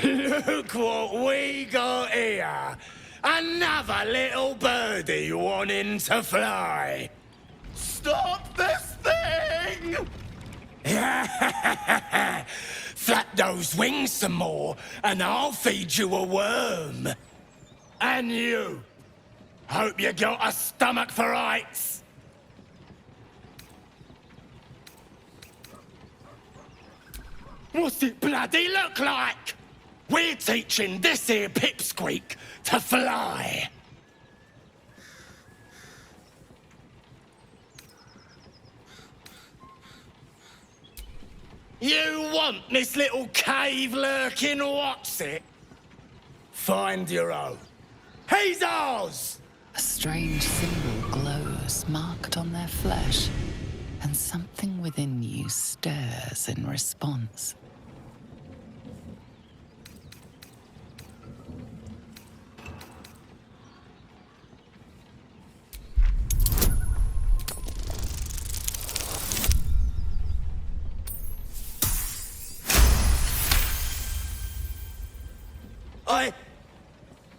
Look what we got here. Another little birdie wanting to fly. Stop this thing! Flap those wings some more, and I'll feed you a worm. And you. Hope you got a stomach for heights. What's it bloody look like? We're teaching this here pipsqueak to fly. You want this little cave lurking what's it? Find your own. He's ours! A strange symbol glows, marked on their flesh, and something within you stirs in response.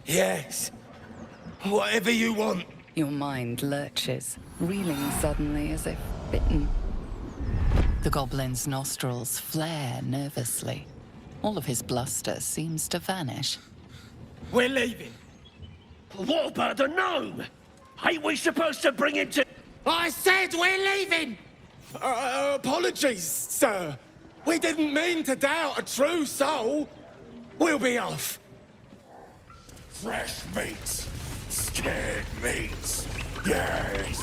Yes. Whatever you want. Your mind lurches, reeling suddenly as if bitten. The goblin's nostrils flare nervously. All of his bluster seems to vanish. We're leaving. What about the gnome? Ain't we supposed to bring him to... I said we're leaving! Apologies, sir. We didn't mean to doubt a true soul. We'll be off. Fresh meats. Scared meats. Yes.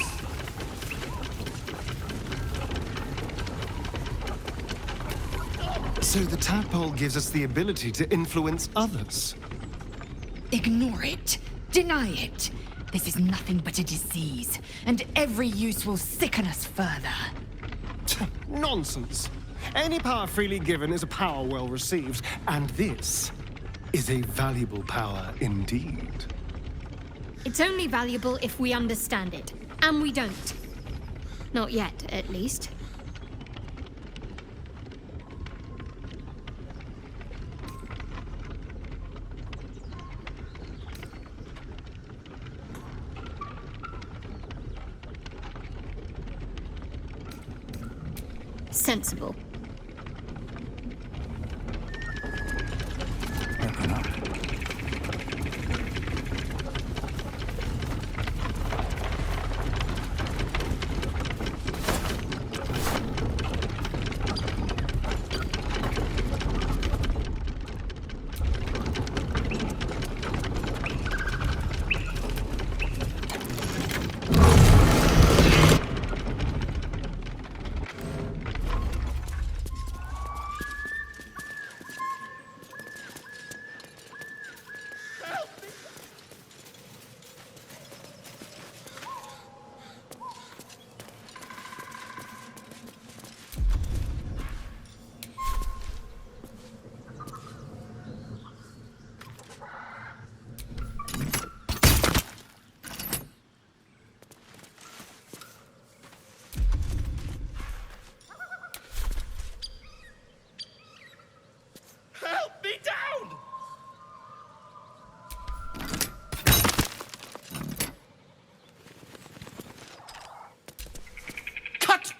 So the tadpole gives us the ability to influence others. Ignore it. Deny it. This is nothing but a disease, and every use will sicken us further. Nonsense. Any power freely given is a power well received, and this is a valuable power indeed. It's only valuable if we understand it, and we don't. Not yet, at least. Sensible.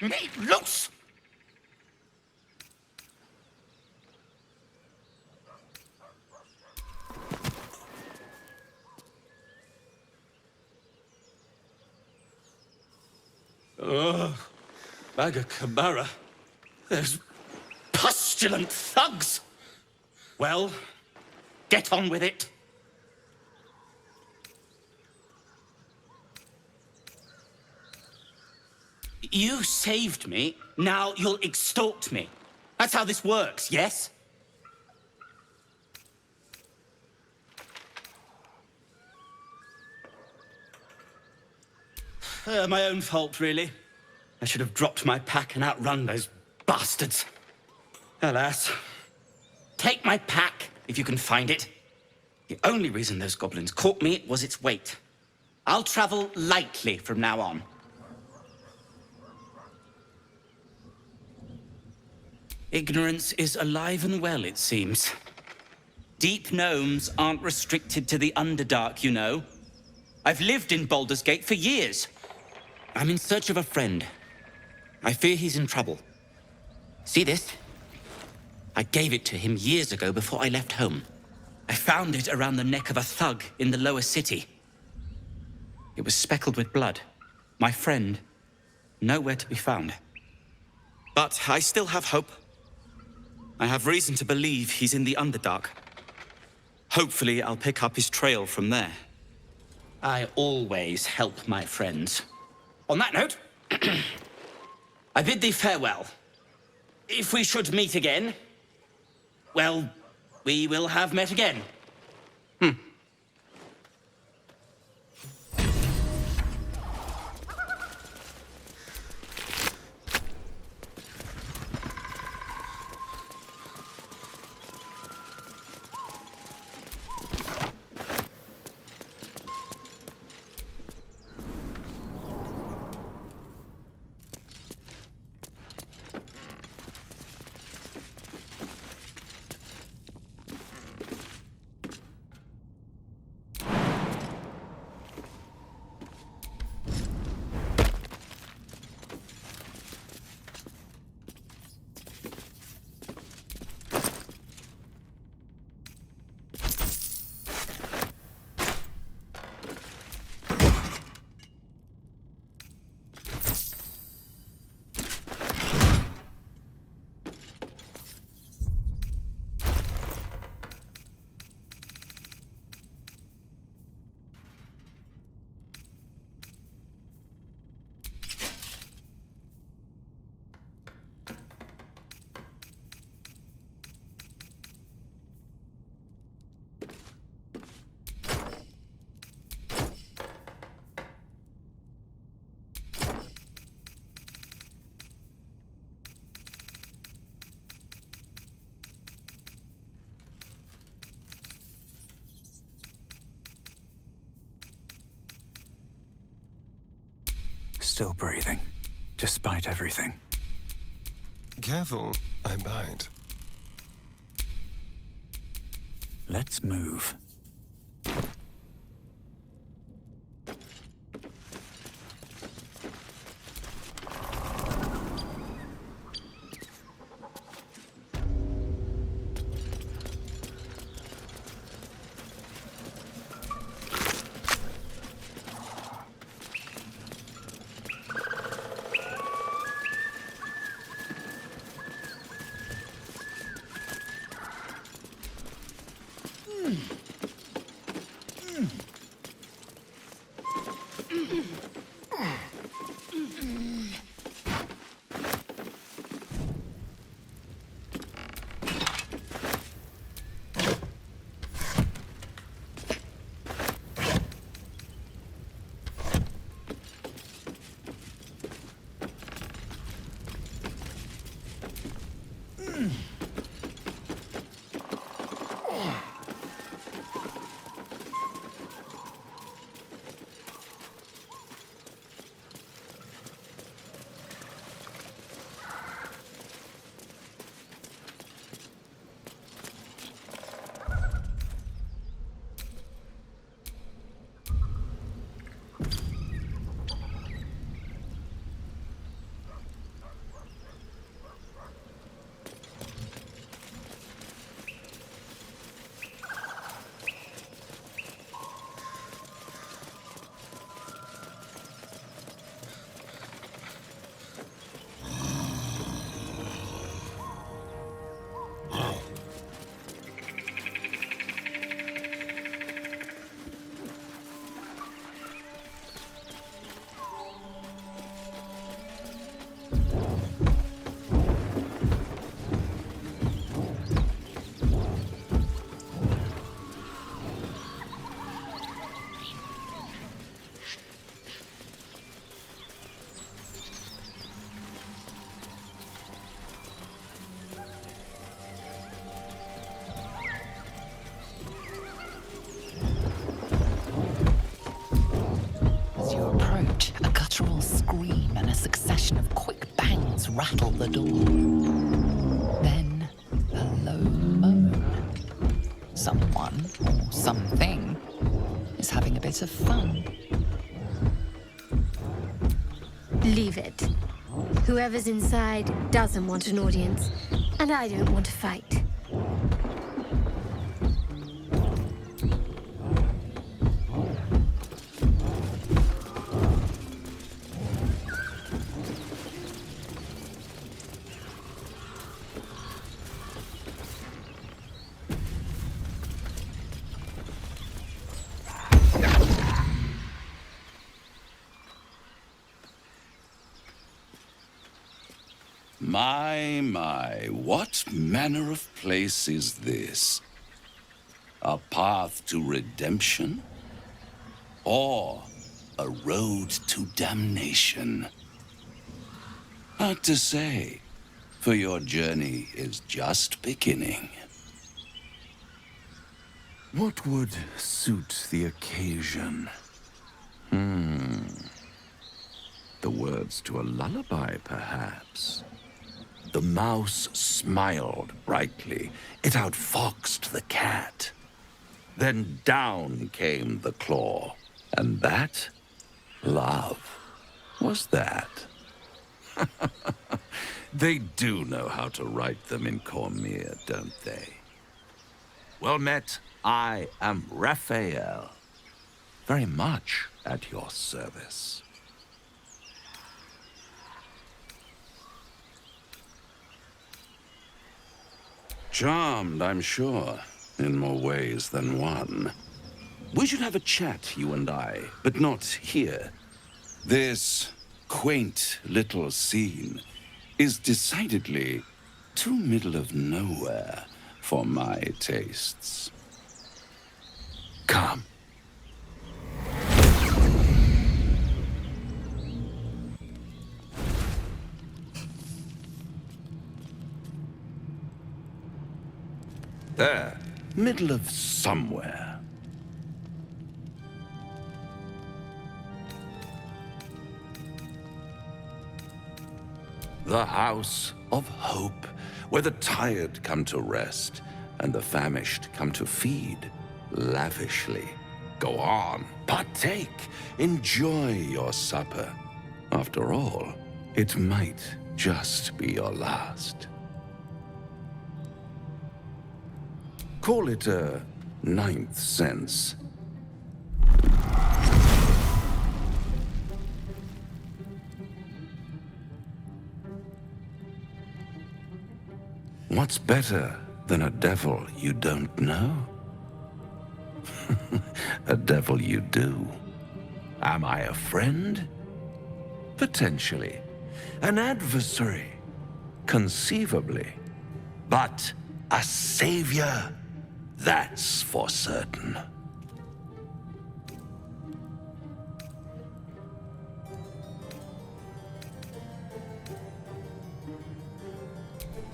Me loose! Bagakabara. There's pustulant thugs. Well, get on with it. You saved me, now you'll extort me. That's how this works, yes? My own fault, really. I should have dropped my pack and outrun those bastards. Alas. Take my pack, if you can find it. The only reason those goblins caught me was its weight. I'll travel lightly from now on. Ignorance is alive and well, it seems. Deep gnomes aren't restricted to the Underdark, you know. I've lived in Baldur's Gate for years. I'm in search of a friend. I fear he's in trouble. See this? I gave it to him years ago before I left home. I found it around the neck of a thug in the lower city. It was speckled with blood. My friend, nowhere to be found. But I still have hope. I have reason to believe he's in the Underdark. Hopefully, I'll pick up his trail from there. I always help my friends. On that note, I bid thee farewell. If we should meet again, well, we will have met again. Still breathing, despite everything. Careful, I bite. Let's move. rattle the door. Then a low moan. someone or something is having a bit of fun. Leave it. Whoever's inside doesn't want an audience, and I don't want to fight. My, what manner of place is this? A path to redemption? Or a road to damnation? Hard to say, for your journey is just beginning. What would suit the occasion? The words to a lullaby, perhaps. The mouse smiled brightly. It outfoxed the cat. Then down came the claw. And that? Love. Was that? They do know how to write them in Cormier, don't they? Well met, I am Raphael. Very much at your service. Charmed, I'm sure, in more ways than one. We should have a chat, you and I, but not here. This quaint little scene is decidedly too middle of nowhere for my tastes. Come. There, middle of somewhere. The House of Hope, where the tired come to rest and the famished come to feed lavishly. Go on, partake, enjoy your supper. After all, it might just be your last. Call it a ninth sense. What's better than a devil you don't know? A devil you do. Am I a friend? Potentially. An adversary? Conceivably. But a savior? That's for certain.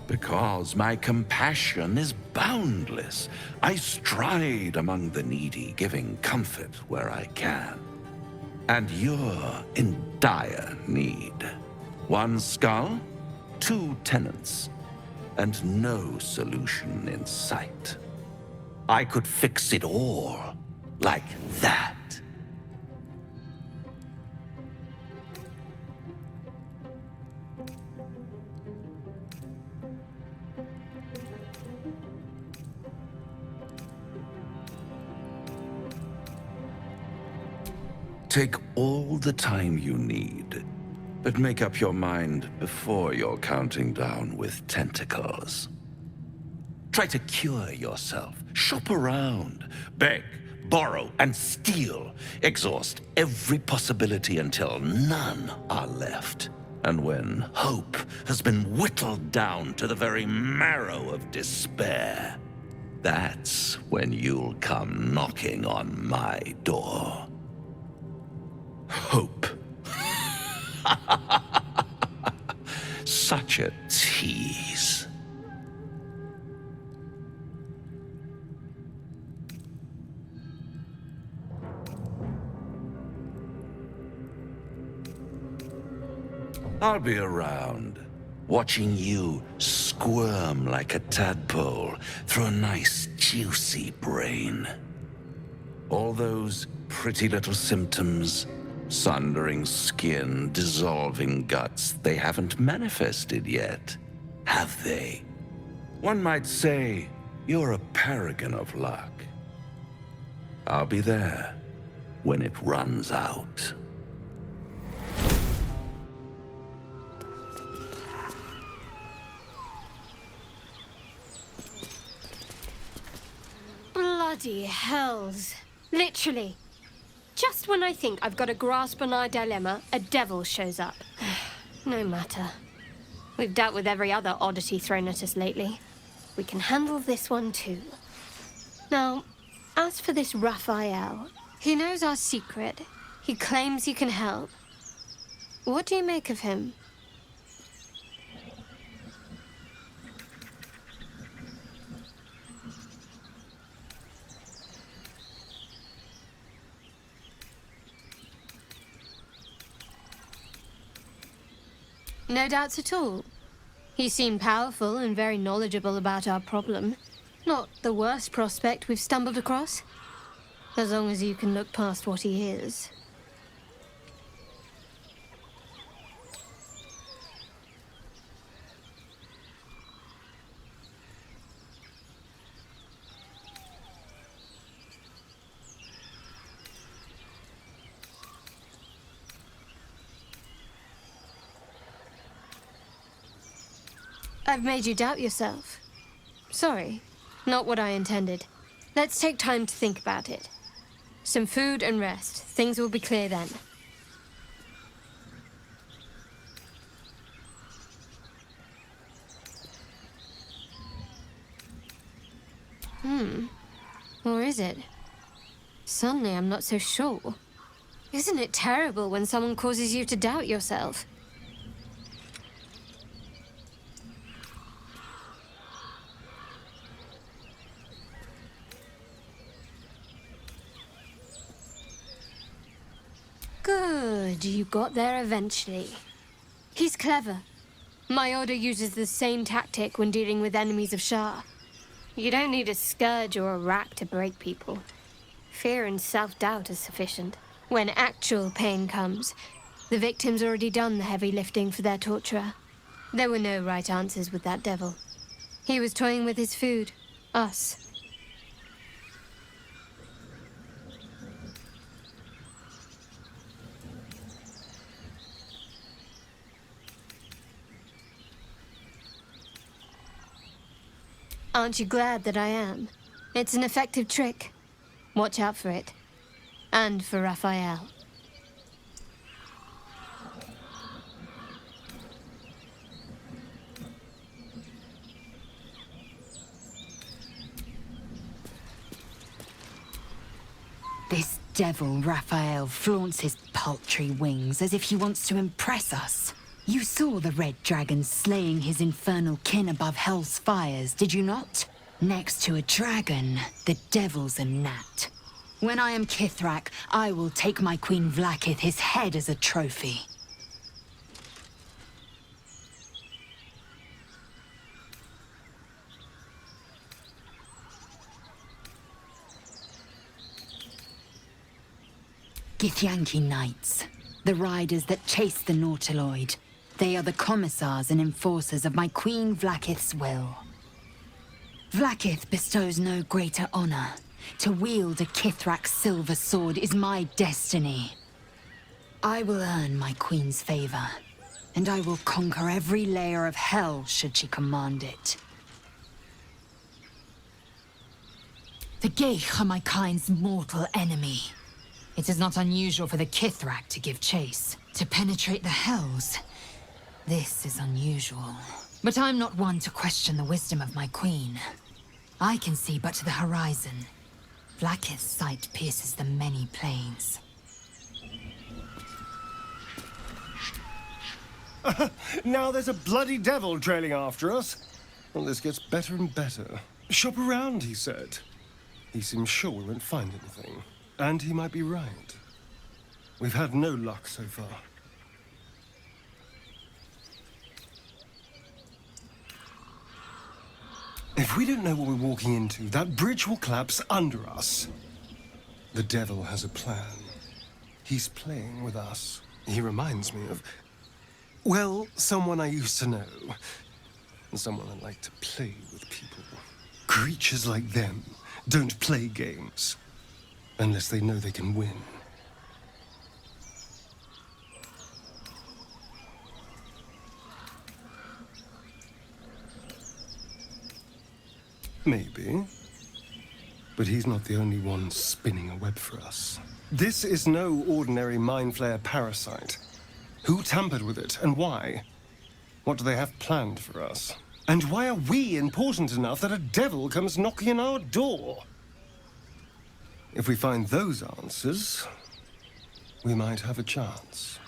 Because my compassion is boundless. I stride among the needy, giving comfort where I can. And you're in dire need. One skull, 2 tenants, and no solution in sight. I could fix it all, like that. Take all the time you need, but make up your mind before you're counting down with tentacles. Try to cure yourself. Shop around. Beg, borrow, and steal. Exhaust every possibility until none are left. And when hope has been whittled down to the very marrow of despair, that's when you'll come knocking on my door. Hope. Such a tease. I'll be around. watching you squirm like a tadpole through a nice, juicy brain. All those pretty little symptoms, sundering skin, dissolving guts, they haven't manifested yet, have they? One might say you're a paragon of luck. I'll be there when it runs out. Bloody hells. Literally. Just when I think I've got a grasp on our dilemma, a devil shows up. No matter. We've dealt with every other oddity thrown at us lately. We can handle this one too. Now, as for this Raphael, he knows our secret. He claims he can help. What do you make of him? No doubts at all. He seemed powerful and very knowledgeable about our problem. Not the worst prospect we've stumbled across. As long as you can look past what he is. I've made you doubt yourself. Sorry, not what I intended. Let's take time to think about it. Some food and rest. Things will be clear then. Or is it? Suddenly I'm not so sure. Isn't it terrible when someone causes you to doubt yourself? Good, you got there eventually. He's clever. My order uses the same tactic when dealing with enemies of Shah. You don't need a scourge or a rack to break people. Fear and self-doubt are sufficient. When actual pain comes, the victim's already done the heavy lifting for their torturer. There were no right answers with that devil. He was toying with his food. Us. Aren't you glad that I am? It's an effective trick. Watch out for it. And for Raphael. This devil Raphael flaunts his paltry wings as if he wants to impress us. You saw the red dragon slaying his infernal kin above hell's fires, did you not? Next to a dragon, the devil's a gnat. When I am Kithrak, I will take my Queen Vlaakith his head as a trophy. Githyanki Knights, the riders that chase the Nautiloid. They are the commissars and enforcers of my Queen Vlaakith's will. Vlaakith bestows no greater honor. To wield a Kithrak's silver sword is my destiny. I will earn my Queen's favor, and I will conquer every layer of hell should she command it. The Geich are my kind's mortal enemy. It is not unusual for the Kithrak to give chase, to penetrate the hells. This is unusual. But I'm not one to question the wisdom of my queen. I can see but to the horizon. Vlaakith's sight pierces the many planes. Now there's a bloody devil trailing after us. Well, this gets better and better. Shop around, he said. He seems sure we won't find anything. And he might be right. We've had no luck so far. If we don't know what we're walking into, that bridge will collapse under us. The devil has a plan. He's playing with us. He reminds me of, well, someone I used to know. And someone I like to play with people. Creatures like them don't play games unless they know they can win. Maybe. But he's not the only one spinning a web for us. This is no ordinary Mind Flayer parasite. Who tampered with it, and why? What do they have planned for us? And why are we important enough that a devil comes knocking on our door? If we find those answers, we might have a chance.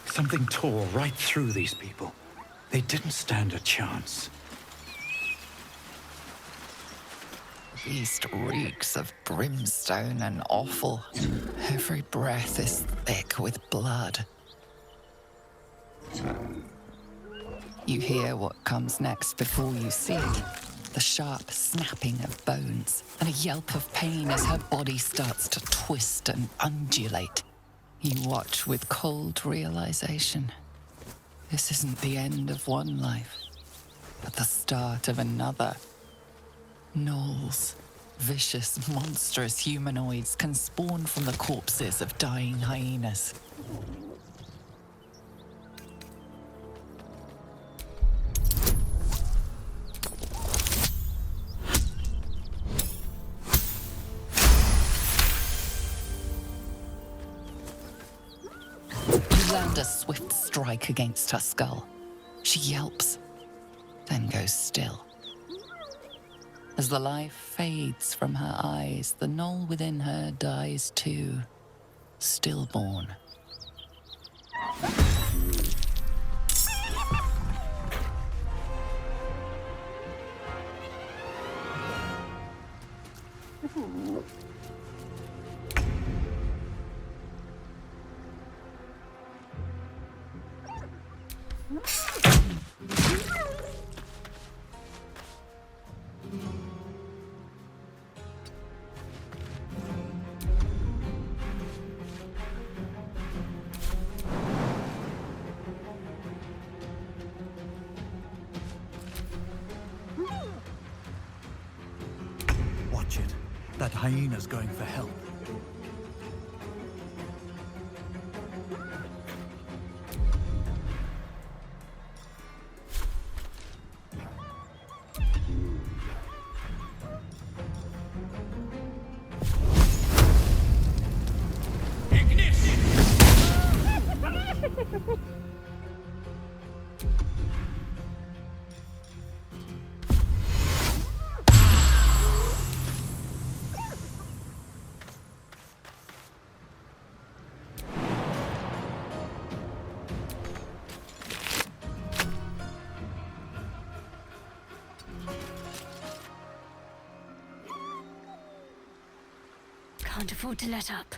Something tore right through these people. They didn't stand a chance. The beast reeks of brimstone and offal. Every breath is thick with blood. You hear what comes next before you see it. The sharp snapping of bones and a yelp of pain as her body starts to twist and undulate. You watch with cold realization. This isn't the end of one life, but the start of another. Gnolls, vicious, monstrous humanoids can spawn from the corpses of dying hyenas. Land a swift strike against her skull. She yelps, then goes still. As the life fades from her eyes, the gnoll within her dies too, stillborn. Watch it. That hyena's going for help. Can't afford to let up.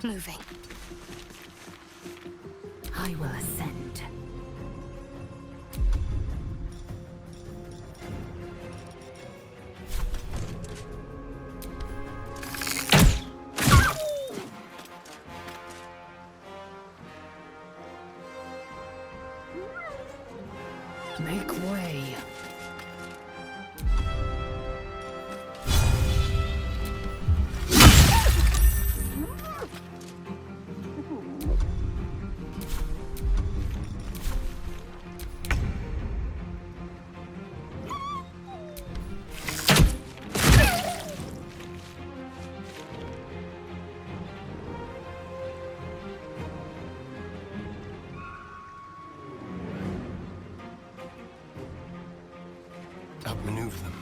Moving. I will ascend. Make way. Outmaneuver them.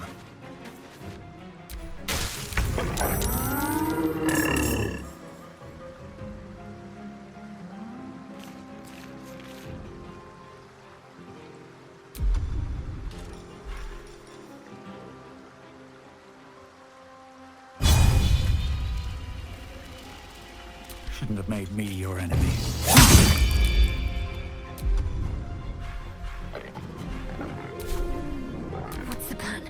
Shouldn't have made me your enemy. What's the plan?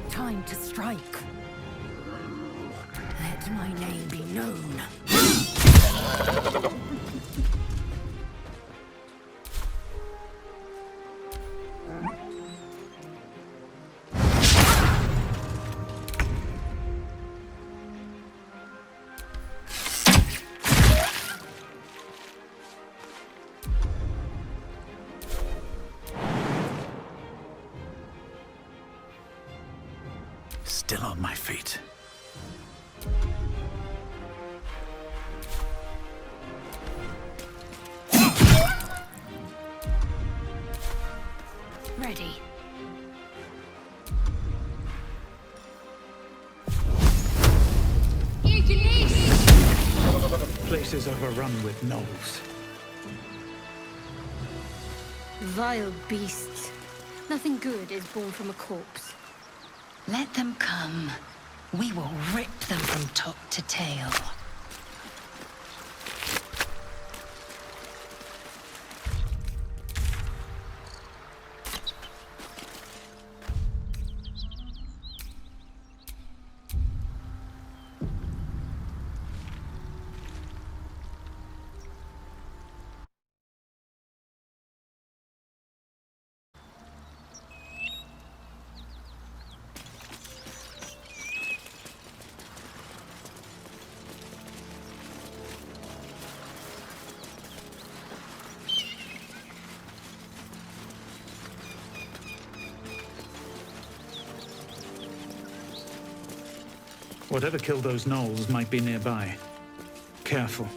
Time to strike. Let my name be known. Still on my feet. Ready. Place is overrun with gnolls. Vile beasts. Nothing good is born from a corpse. Let them come. We will rip them from top to tail. Whatever killed those gnolls might be nearby. Careful.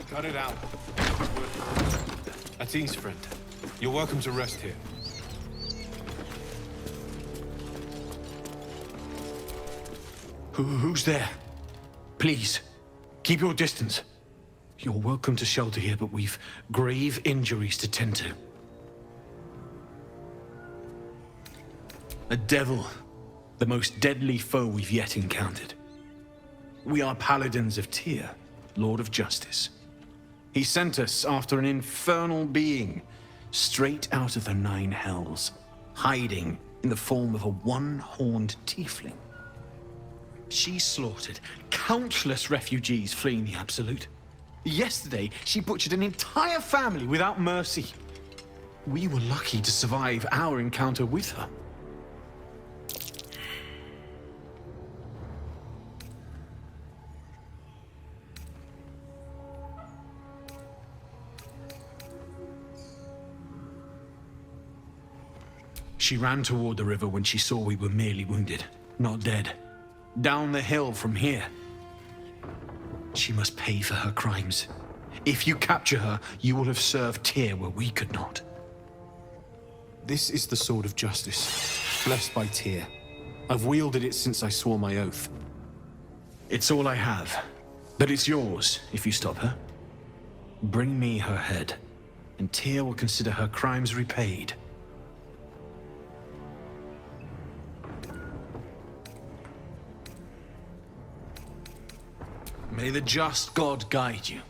Cut it out. That's East, friend. You're welcome to rest here. Who's there? Please, keep your distance. You're welcome to shelter here, but we've grave injuries to tend to. A devil, the most deadly foe we've yet encountered. We are paladins of Tyr, Lord of Justice. He sent us after an infernal being, straight out of the Nine Hells, hiding in the form of a one-horned tiefling. She slaughtered countless refugees fleeing the Absolute. Yesterday, she butchered an entire family without mercy. We were lucky to survive our encounter with her. She ran toward the river when she saw we were merely wounded, not dead. Down the hill from here. She must pay for her crimes. If you capture her, you will have served Tyr where we could not. This is the sword of justice, blessed by Tyr. I've wielded it since I swore my oath. It's all I have, but it's yours if you stop her. Bring me her head, and Tyr will consider her crimes repaid. May the just God guide you.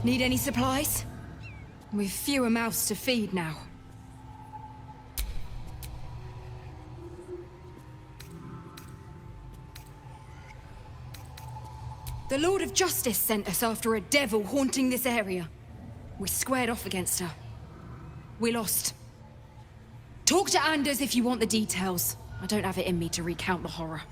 Need any supplies? We've fewer mouths to feed now. The Lord of Justice sent us after a devil haunting this area. We squared off against her. We lost. Talk to Anders if you want the details. I don't have it in me to recount the horror.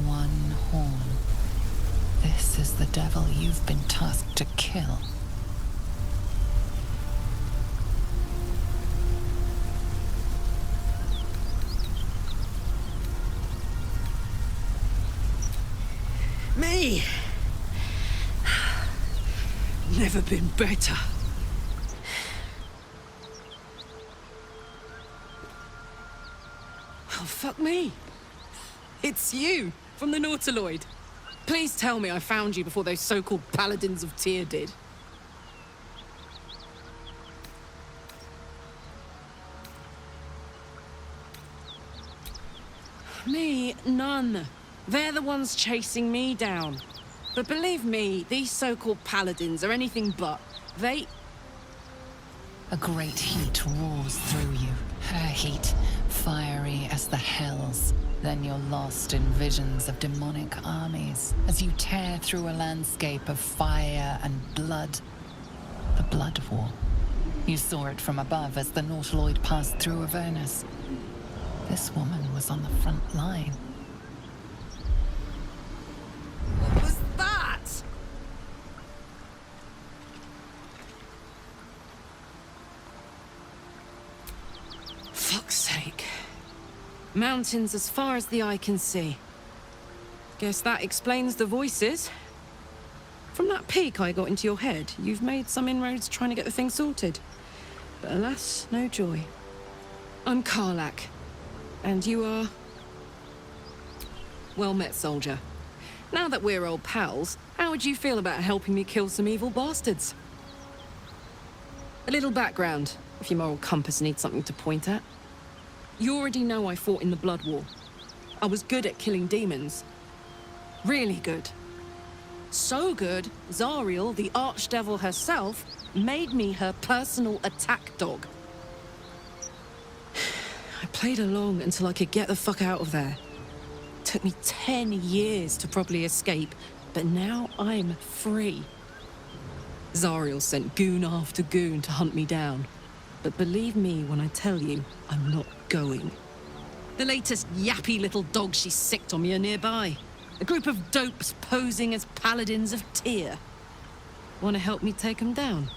One horn. This is the devil you've been tasked to kill. Me? Never been better. Oh, fuck me. It's you, from the Nautiloid. Please tell me I found you before those so-called paladins of Tyr did. Me? None. They're the ones chasing me down. But believe me, these so-called paladins are anything but. They... A great heat roars through you. Her heat, fiery as the hells. Then you're lost in visions of demonic armies as you tear through a landscape of fire and blood. The Blood War. You saw it from above as the Nautiloid passed through Avernus. This woman was on the front line. What was that? Fuck's sake. Mountains as far as the eye can see. Guess that explains the voices. From that peek I got into your head, you've made some inroads trying to get the thing sorted. But alas, no joy. I'm Karlach. And you are... Well met, soldier. Now that we're old pals, how would you feel about helping me kill some evil bastards? A little background, if your moral compass needs something to point at. You already know I fought in the Blood War. I was good at killing demons. Really good. So good, Zariel, the archdevil herself, made me her personal attack dog. I played along until I could get the fuck out of there. Took me 10 years to properly escape, but now I'm free. Zariel sent goon after goon to hunt me down. But believe me when I tell you, I'm not going. The latest yappy little dogs she sicked on me are nearby. A group of dopes posing as paladins of Tyr. Want to help me take them down?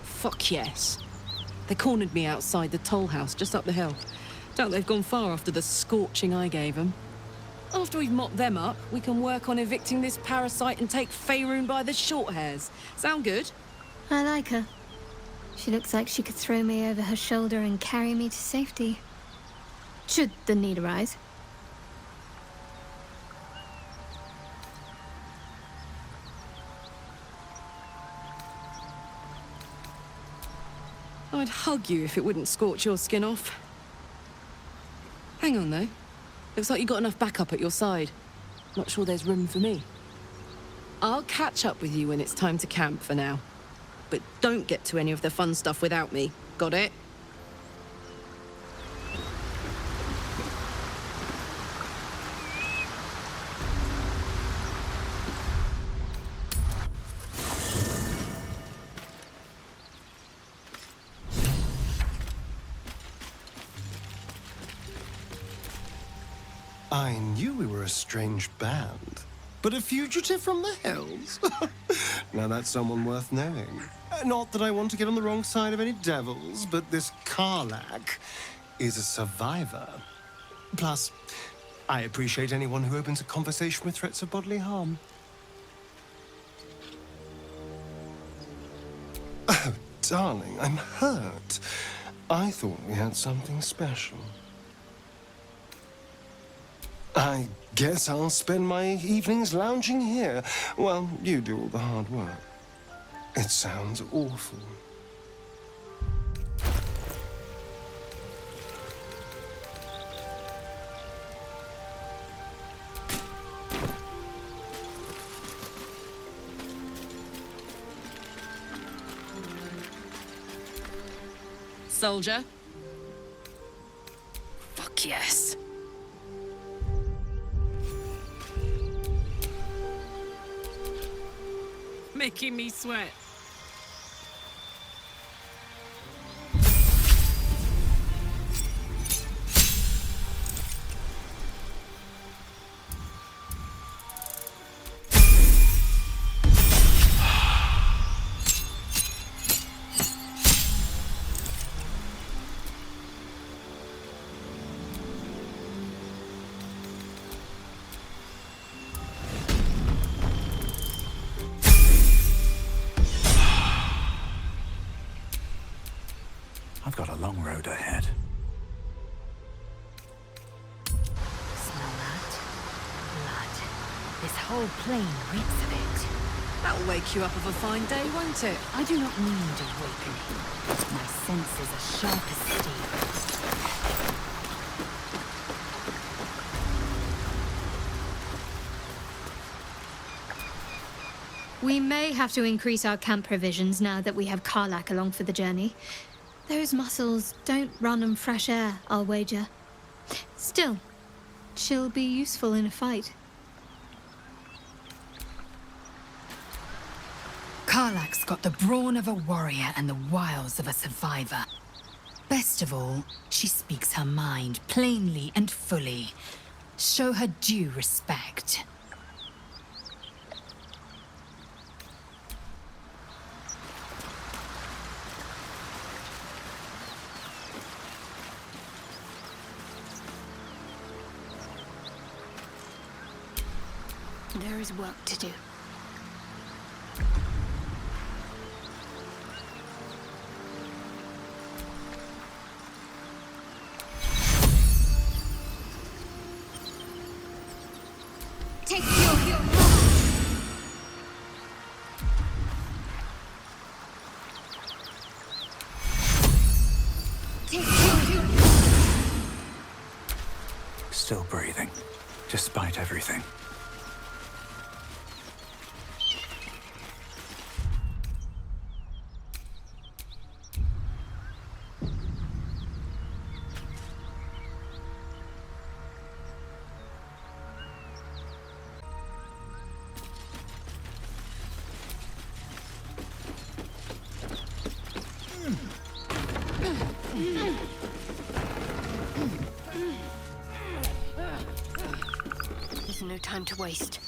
Fuck yes. They cornered me outside the toll house just up the hill. Doubt they've gone far after the scorching I gave them. After we've mopped them up, we can work on evicting this parasite and take Faerun by the short hairs. Sound good? I like her. She looks like she could throw me over her shoulder and carry me to safety. Should the need arise. I'd hug you if it wouldn't scorch your skin off. Hang on, though. Looks like you got enough backup at your side. Not sure there's room for me. I'll catch up with you when it's time to camp for now. But don't get to any of the fun stuff without me. Got it? I knew we were a strange band, but a fugitive from the hills? Now that's someone worth knowing. Not that I want to get on the wrong side of any devils, but this Karlach is a survivor. Plus, I appreciate anyone who opens a conversation with threats of bodily harm. Oh, darling, I'm hurt. I thought we had something special. I guess I'll spend my evenings lounging here while you do all the hard work. It sounds awful. Soldier? Fuck yes. Making me sweat. I've got a long road ahead. Smell that? Blood. This whole plain reeks of it. That'll wake you up of a fine day, won't it? I do not need awakening. My senses are sharp as steel. We may have to increase our camp provisions now that we have Karlach along for the journey. Those muscles don't run on fresh air, I'll wager. Still, she'll be useful in a fight. Karlach's got the brawn of a warrior and the wiles of a survivor. Best of all, she speaks her mind plainly and fully. Show her due respect. There is work to do. Take your Still breathing, despite everything. There's no time to waste.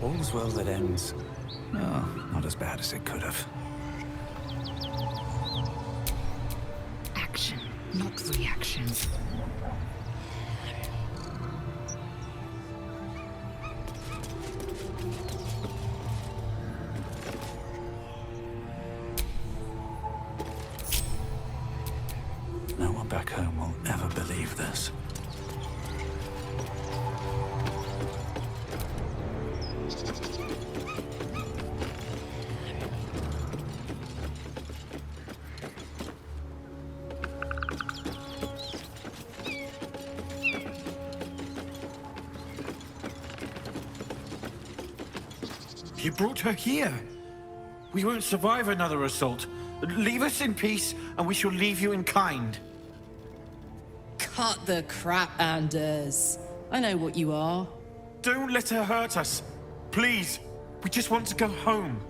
All's well that ends. No, not as bad as it could have. Action, not reaction. No one back home will ever believe this. You brought her here. We won't survive another assault. Leave us in peace, and we shall leave you in kind. Cut the crap, Anders. I know what you are. Don't let her hurt us. Please. We just want to go home.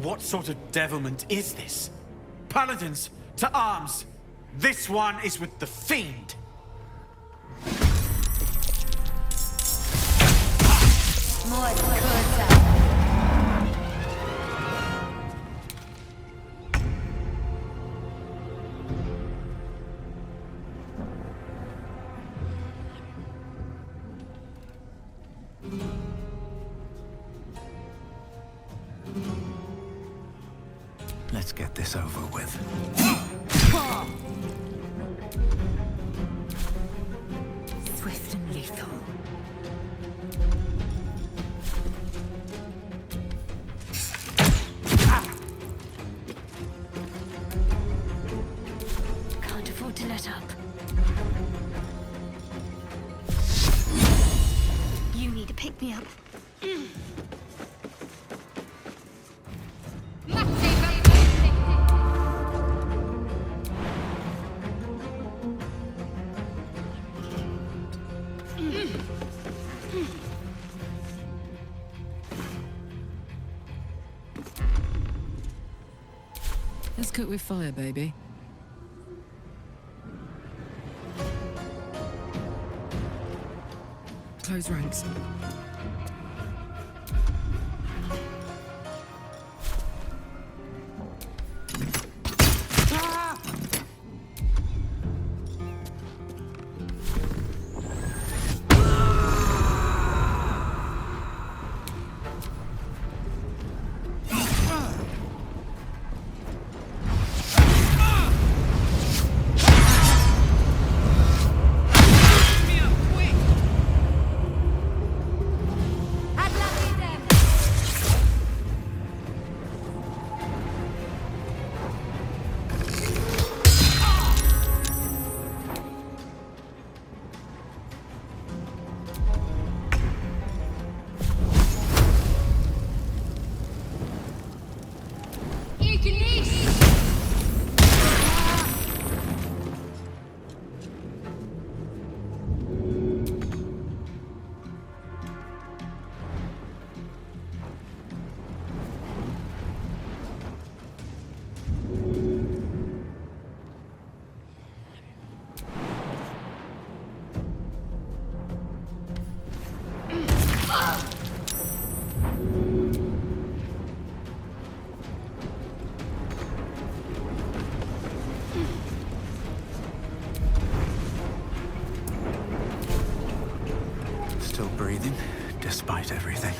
What sort of devilment is this? Paladins, to arms! This one is with the Fiend! Let's get this over with. Swift and lethal. Can't afford to let up. You need to pick me up. Let's cook with fire, baby. Close ranks. Still breathing, despite everything.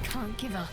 Can't give up.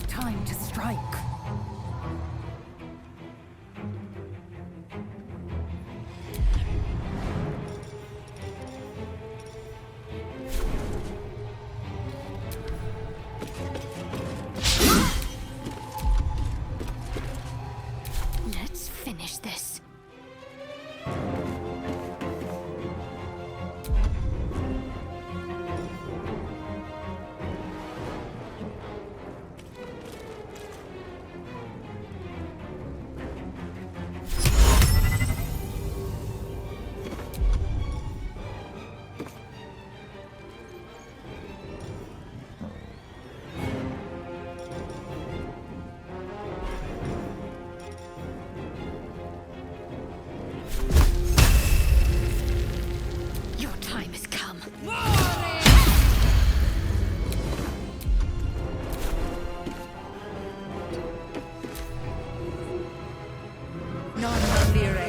Time to strike. Let's finish this. Your time has come. Non-D&D.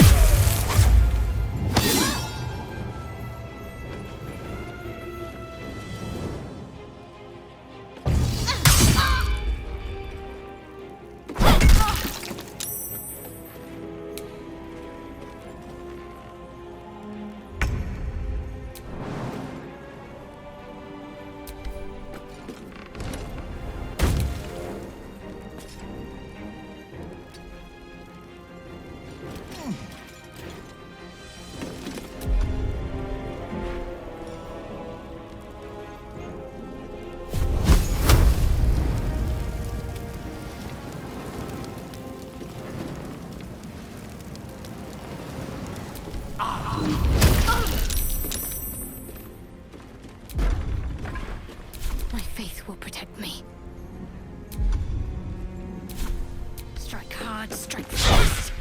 My faith will protect me. Strike hard, strike fast.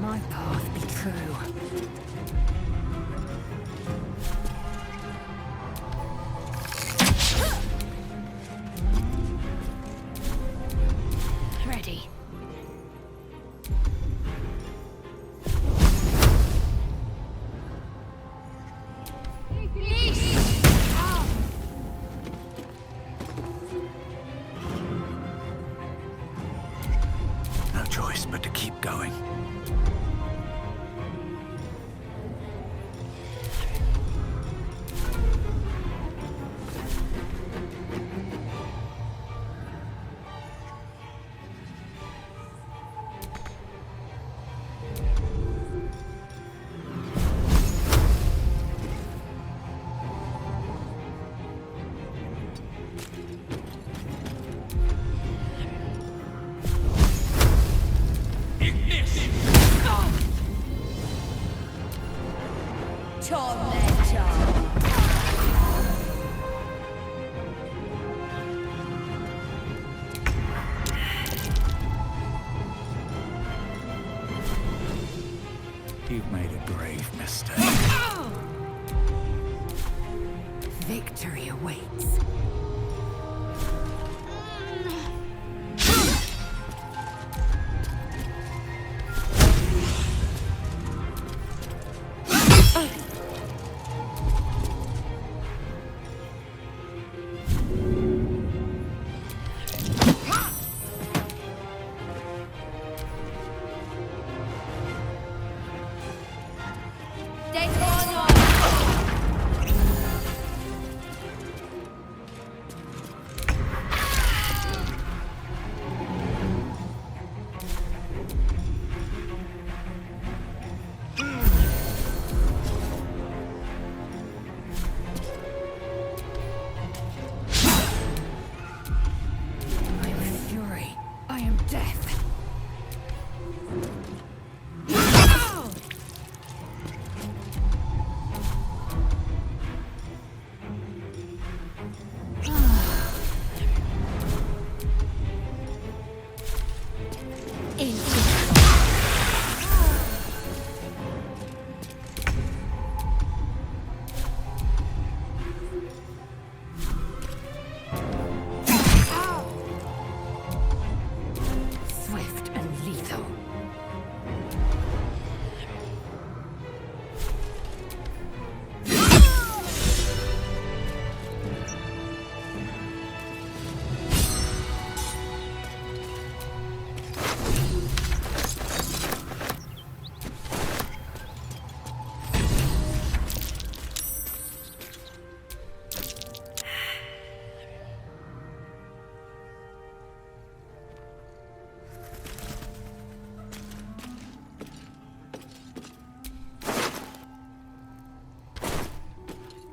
my path be true. Ready. No choice but to keep going. You've made a grave mistake. Victory awaits. Swift and lethal.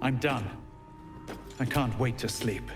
I'm done. I can't wait to sleep.